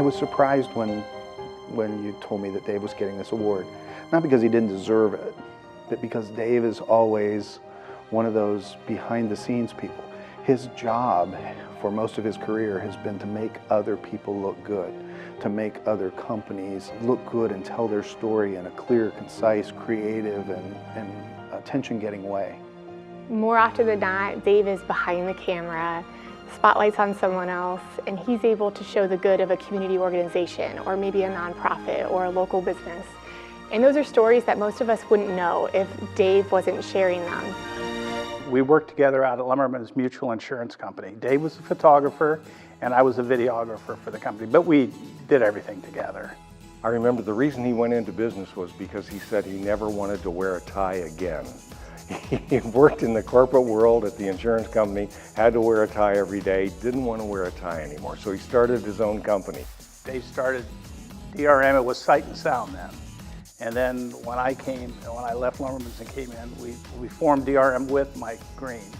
was surprised when you told me that Dave was getting this award. Not because he didn't deserve it, but because Dave is always one of those behind-the-scenes people. His job for most of his career has been to make other people look good, to make other companies look good and tell their story in a clear, concise, creative, and attention-getting way. More often than not, Dave is behind the camera, spotlight's on someone else, and he's able to show the good of a community organization or maybe a nonprofit or a local business. And those are stories that most of us wouldn't know if Dave wasn't sharing them. We worked together out at Lumberman's Mutual Insurance Company. Dave was a photographer and I was a videographer for the company, but we did everything together. I remember the reason he went into business was because he said he never wanted to wear a tie again. He worked in the corporate world at the insurance company, had to wear a tie every day, didn't want to wear a tie anymore, so he started his own company. Dave started DRM, it was Sight and Sound then. And then when I left Lumberman's and came in, we formed DRM with Mike Green.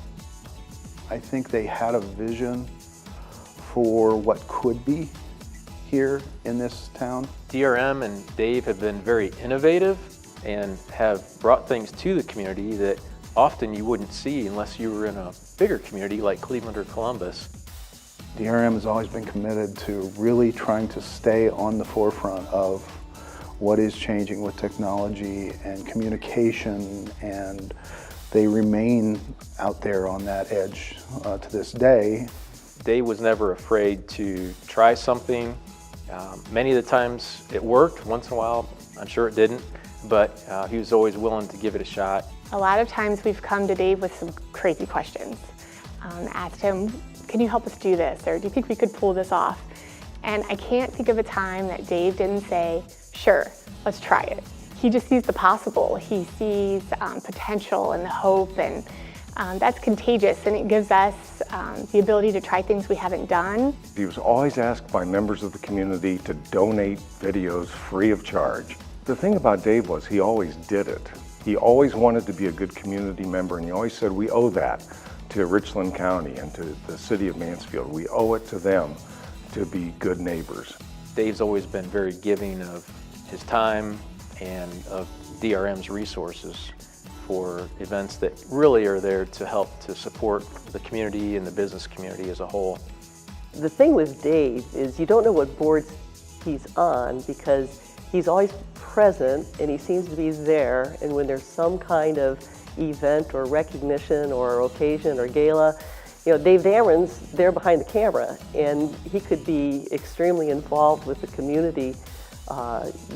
I think they had a vision for what could be here in this town. DRM and Dave have been very innovative and have brought things to the community that often you wouldn't see unless you were in a bigger community like Cleveland or Columbus. DRM has always been committed to really trying to stay on the forefront of what is changing with technology and communication, and they remain out there on that edge to this day. Dave was never afraid to try something. Many of the times it worked, once in a while I'm sure it didn't, but he was always willing to give it a shot. A lot of times we've come to Dave with some crazy questions. Asked him, can you help us do this? Or do you think we could pull this off? And I can't think of a time that Dave didn't say, sure, let's try it. He just sees the possible. He sees potential and the hope, and that's contagious, and it gives us the ability to try things we haven't done. He was always asked by members of the community to donate videos free of charge. The thing about Dave was he always did it. He always wanted to be a good community member, and he always said, we owe that to Richland County and to the city of Mansfield. We owe it to them to be good neighbors. Dave's always been very giving of his time and of DRM's resources for events that really are there to help to support the community and the business community as a whole. The thing with Dave is you don't know what boards he's on because he's always present and he seems to be there, and when there's some kind of event or recognition or occasion or gala, you know, Dave Damron's there behind the camera, and he could be extremely involved with the community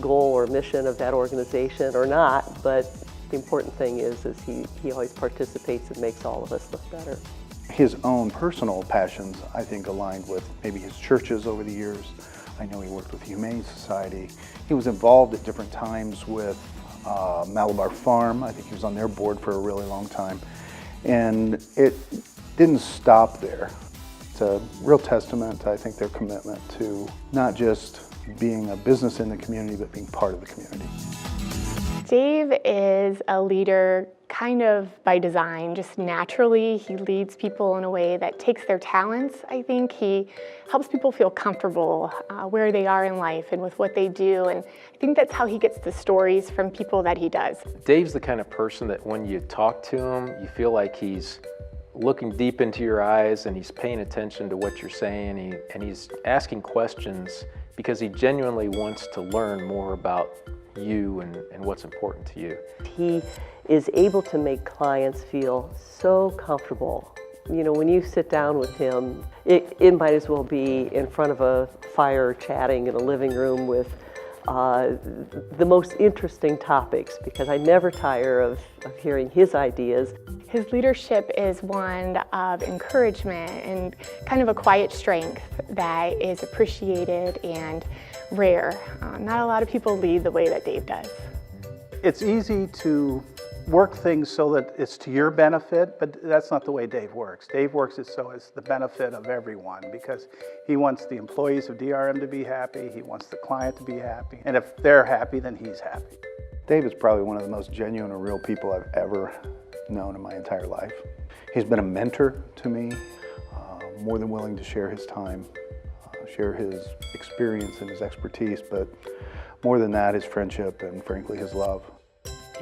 goal or mission of that organization or not, but the important thing is he always participates and makes all of us look better. His own personal passions, I think, aligned with maybe his churches over the years. I know he worked with the Humane Society. He was involved at different times with Malabar Farm. I think he was on their board for a really long time. And it didn't stop there. It's a real testament to, I think, their commitment to not just being a business in the community, but being part of the community. Dave is a leader kind of by design, just naturally. He leads people in a way that takes their talents. I think he helps people feel comfortable where they are in life and with what they do, and I think that's how he gets the stories from people that he does. Dave's the kind of person that when you talk to him, you feel like he's looking deep into your eyes and he's paying attention to what you're saying, and he's asking questions because he genuinely wants to learn more about you and what's important to you. He is able to make clients feel so comfortable. You know, when you sit down with him, it might as well be in front of a fire chatting in a living room with the most interesting topics, because I never tire of hearing his ideas. His leadership is one of encouragement and kind of a quiet strength that is appreciated and rare. Not a lot of people lead the way that Dave does. It's easy to work things so that it's to your benefit, but that's not the way Dave works. Dave works it so it's the benefit of everyone, because he wants the employees of DRM to be happy, he wants the client to be happy, and if they're happy, then he's happy. Dave is probably one of the most genuine and real people I've ever known in my entire life. He's been a mentor to me, more than willing to share his time, share his experience and his expertise, but more than that, his friendship and frankly, his love.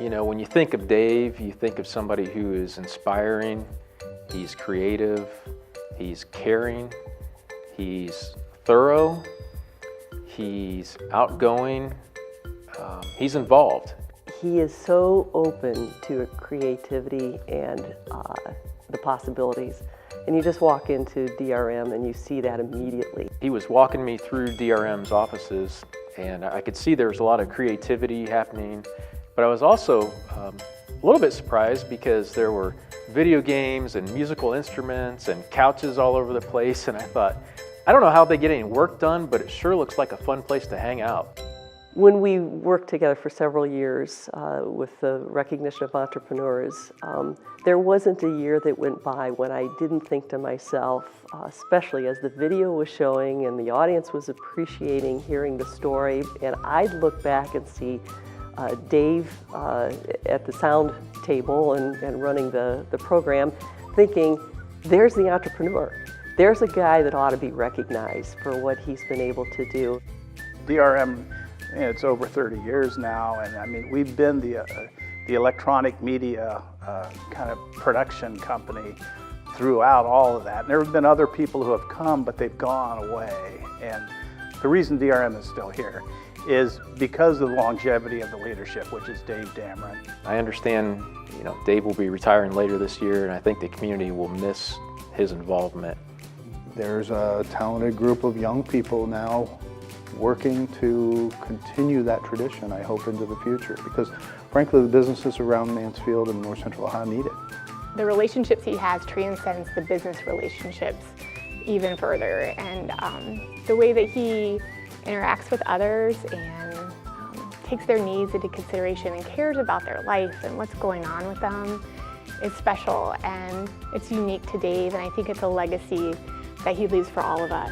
You know, when you think of Dave, you think of somebody who is inspiring, he's creative, he's caring, he's thorough, he's outgoing, he's involved. He is so open to creativity and the possibilities. And you just walk into DRM and you see that immediately. He was walking me through DRM's offices, and I could see there was a lot of creativity happening, but I was also a little bit surprised because there were video games and musical instruments and couches all over the place, and I thought, I don't know how they get any work done, but it sure looks like a fun place to hang out. When we worked together for several years with the recognition of entrepreneurs, there wasn't a year that went by when I didn't think to myself, especially as the video was showing and the audience was appreciating hearing the story, and I'd look back and see Dave at the sound table and running the program, thinking, there's the entrepreneur. There's a guy that ought to be recognized for what he's been able to do. DRM, it's over 30 years now, and I mean, we've been the electronic media kind of production company throughout all of that. And there have been other people who have come, but they've gone away. And the reason DRM is still here is because of the longevity of the leadership, which is Dave Damron. I understand, you know, Dave will be retiring later this year, and I think the community will miss his involvement. There's a talented group of young people now working to continue that tradition, I hope, into the future, because frankly, the businesses around Mansfield and North Central Ohio need it. The relationships he has transcends the business relationships even further, and the way that he interacts with others and takes their needs into consideration and cares about their life and what's going on with them is special, and it's unique to Dave, and I think it's a legacy that he leaves for all of us.